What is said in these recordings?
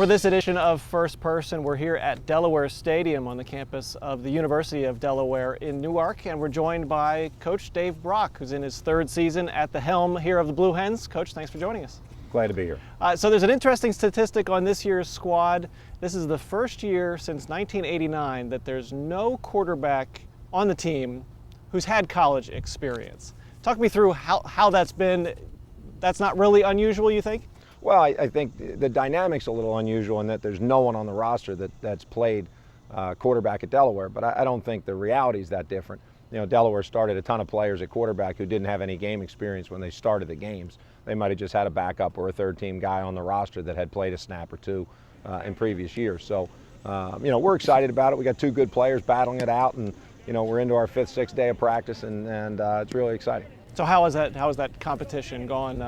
For this edition of First Person, we're here at Delaware Stadium on the campus of the University of Delaware in Newark, and we're joined by Coach Dave Brock, who's in his third season at the helm here of the Blue Hens. Coach, thanks for joining us. Glad to be here. So there's an interesting statistic on this year's squad. This is the first year since 1989 that there's no quarterback on the team who's had college experience. Talk me through how that's been. That's not really unusual, you think? Well, I think the dynamic's a little unusual in that there's no one on the roster that's played quarterback at Delaware, but I don't think the reality is that different. You know, Delaware started a ton of players at quarterback who didn't have any game experience when they started the games. They might have just had a backup or a third-team guy on the roster that had played a snap or two in previous years. So, you know, we're excited about it. We got two good players battling it out, and you know, we're into our fifth, sixth day of practice, and it's really exciting. So how is that competition going?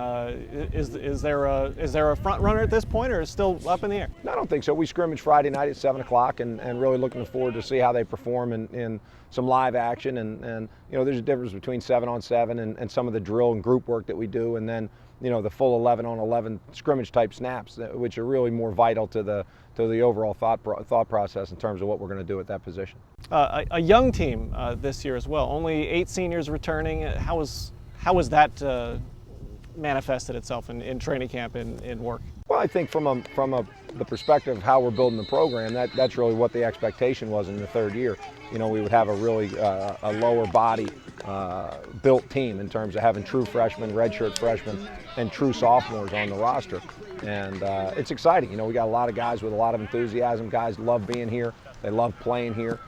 Is there a front runner at this point, or is it still up in the air? No, I don't think so. We scrimmage Friday night at 7 o'clock, and really looking forward to see how they perform in some live action. And you know, there's a difference between 7-on-7 and some of the drill and group work that we do, and then you know, the full 11-on-11 scrimmage type snaps, which are really more vital to the overall thought process in terms of what we're going to do at that position. A young team this year as well. Only 8 seniors returning. How was that manifested itself in training camp in work? Well, I think from the perspective of how we're building the program, that's really what the expectation was in the third year. You know, we would have a really a lower body built team in terms of having true freshmen, redshirt freshmen, and true sophomores on the roster. And it's exciting. You know, we got a lot of guys with a lot of enthusiasm. Guys love being here. They love playing here.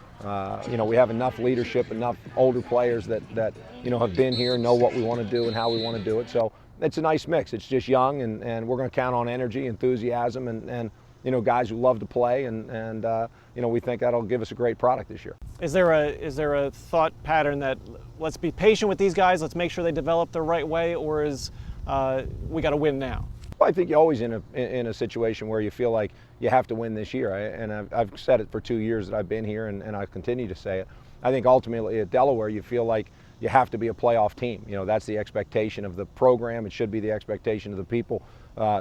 You know, we have enough leadership, enough older players that you know, have been here, know what we want to do and how we want to do it. So it's a nice mix. It's just young, and we're going to count on energy, enthusiasm, and you know, guys who love to play, and you know, we think that'll give us a great product this year. Is there a thought pattern that let's be patient with these guys, let's make sure they develop the right way, or is we got to win now? Well, I think you're always in a situation where you feel like you have to win this year, and I've said it for 2 years that I've been here, and I continue to say it. I think ultimately at Delaware you feel like you have to be a playoff team. You know, that's the expectation of the program. It should be the expectation of the people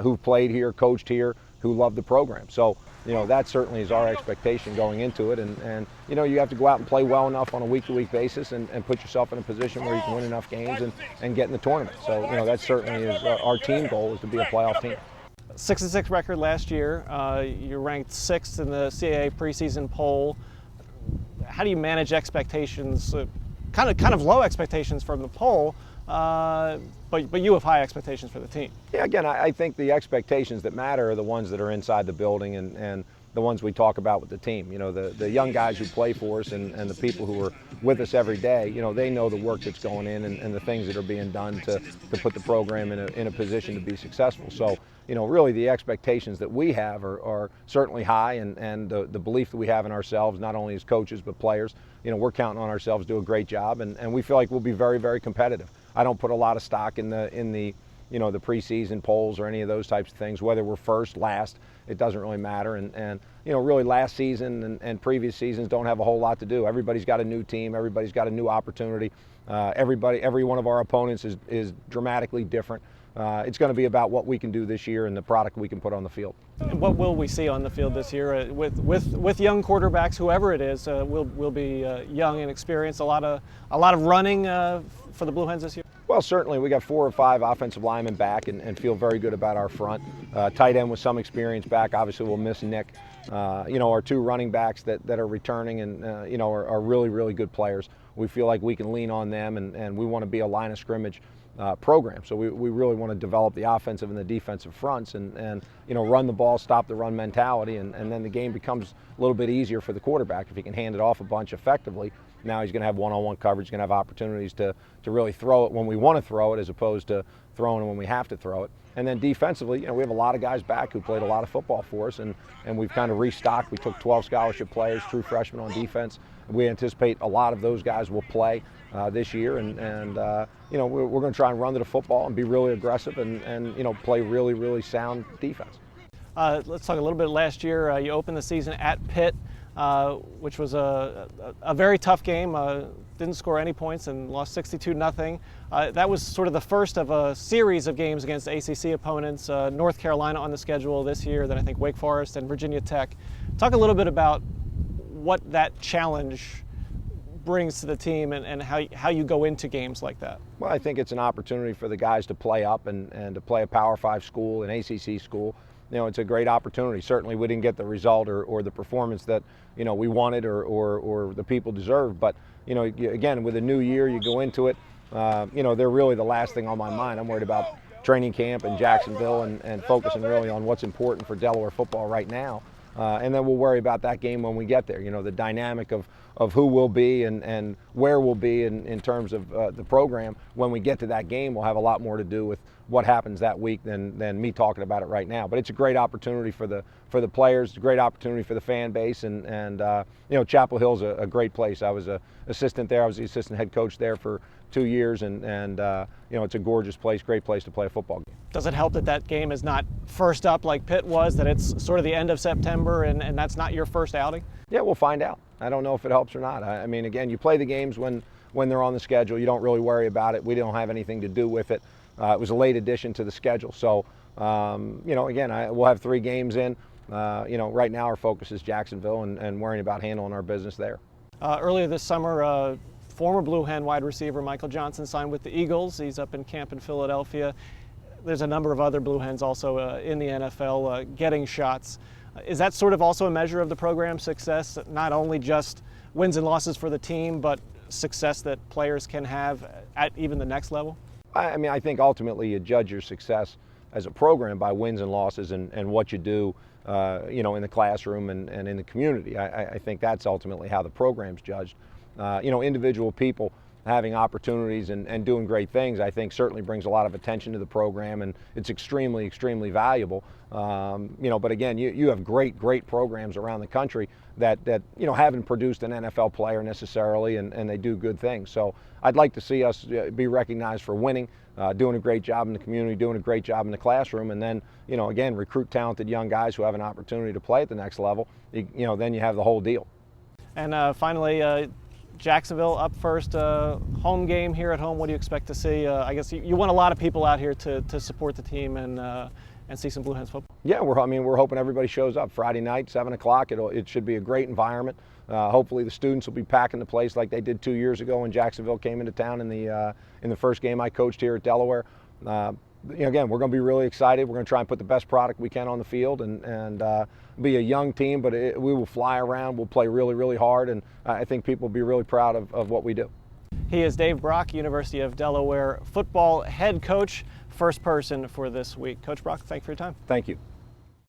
who've played here, coached here, who love the program. So, you know, that certainly is our expectation going into it, and you know, you have to go out and play well enough on a week-to-week basis and put yourself in a position where you can win enough games and get in the tournament. So, you know, that certainly is our team goal, is to be a playoff team. 6-6 record last year. You ranked 6th in the CAA preseason poll. How do you manage expectations? Kind of low expectations from the poll, but you have high expectations for the team. Yeah, again, I think the expectations that matter are the ones that are inside the building and the ones we talk about with the team. You know, the young guys who play for us and the people who are with us every day, you know, they know the work that's going in and the things that are being done to put the program in a position to be successful. So, you know, really the expectations that we have are certainly high, and the belief that we have in ourselves, not only as coaches but players, you know, we're counting on ourselves to do a great job, and we feel like we'll be very, very competitive. I don't put a lot of stock in the you know, the preseason polls or any of those types of things, whether we're first, last, it doesn't really matter. And you know, really last season and previous seasons don't have a whole lot to do. Everybody's got a new team, everybody's got a new opportunity. Every one of our opponents is dramatically different. It's going to be about what we can do this year and the product we can put on the field. And what will we see on the field this year with young quarterbacks, whoever it is? Will be young and experienced. A lot of running for the Blue Hens this year. Well, certainly we got 4 or 5 offensive linemen back and feel very good about our front. Tight end with some experience back. Obviously, we'll miss Nick. You know, our 2 running backs that are returning and you know, are really, really good players. We feel like we can lean on them, and we want to be a line of scrimmage program. So we really want to develop the offensive and the defensive fronts and you know, run the ball, stop the run mentality, and then the game becomes a little bit easier for the quarterback if he can hand it off a bunch effectively. Now he's going to have one-on-one coverage, he's going to have opportunities to really throw it when we want to throw it as opposed to throwing it when we have to throw it. And then defensively, you know, we have a lot of guys back who played a lot of football for us, and we've kind of restocked. We took 12 scholarship players, true freshmen on defense. We anticipate a lot of those guys will play this year, and you know, we're going to try and run to the football and be really aggressive and you know, play really, really sound defense. Let's talk a little bit last year. You opened the season at Pitt. which was a very tough game. Didn't score any points and lost 62-0. That was sort of the first of a series of games against ACC opponents. North Carolina on the schedule this year, then I think Wake Forest and Virginia Tech. Talk a little bit about what that challenge brings to the team and how you go into games like that. Well, I think it's an opportunity for the guys to play up and to play a Power 5 school, an ACC school. You know, it's a great opportunity. Certainly we didn't get the result or the performance that, you know, we wanted or the people deserved. But, you know, again, with a new year, you go into it, you know, they're really the last thing on my mind. I'm worried about training camp in Jacksonville and focusing really on what's important for Delaware football right now. And then we'll worry about that game when we get there. You know, the dynamic of who we'll be and where we'll be in terms of the program when we get to that game will have a lot more to do with what happens that week than me talking about it right now. But it's a great opportunity for the players, it's a great opportunity for the fan base, and you know, Chapel Hill's a great place. I was an assistant there. I was the assistant head coach there for 2 years, and you know, it's a gorgeous place, great place to play a football game. Does it help that that game is not first up like Pitt was, that it's sort of the end of September and that's not your first outing? Yeah, we'll find out. I don't know if it helps or not. I mean, again, you play the games when they're on the schedule. You don't really worry about it. We don't have anything to do with it. It was a late addition to the schedule. So, you know, again, we'll have 3 games in. You know, right now our focus is Jacksonville and worrying about handling our business there. Earlier this summer, former Blue Hen wide receiver Michael Johnson signed with the Eagles. He's up in camp in Philadelphia. There's a number of other Blue Hens also in the NFL getting shots. Is that sort of also a measure of the program's success, not only just wins and losses for the team, but success that players can have at even the next level? I mean, I think ultimately you judge your success as a program by wins and losses and what you do, you know, in the classroom and in the community. I think that's ultimately how the program's judged. You know, individual people having opportunities and doing great things, I think certainly brings a lot of attention to the program, and it's extremely, extremely valuable. You know, but again, you have great programs around the country that you know, haven't produced an NFL player necessarily, and they do good things. So I'd like to see us be recognized for winning, doing a great job in the community, doing a great job in the classroom, and then, you know, again, recruit talented young guys who have an opportunity to play at the next level. You know, then you have the whole deal. And finally, Jacksonville up first, home game here at home. What do you expect to see? I guess you want a lot of people out here to support the team and see some Blue Hens football. Yeah, we're hoping everybody shows up Friday night, 7 o'clock. It should be a great environment. Hopefully the students will be packing the place like they did 2 years ago when Jacksonville came into town in the first game I coached here at Delaware. You know, again, we're going to be really excited. We're going to try and put the best product we can on the field and be a young team, but we will fly around. We'll play really, really hard, and I think people will be really proud of what we do. He is Dave Brock, University of Delaware football head coach, first person for this week. Coach Brock, thank you for your time. Thank you.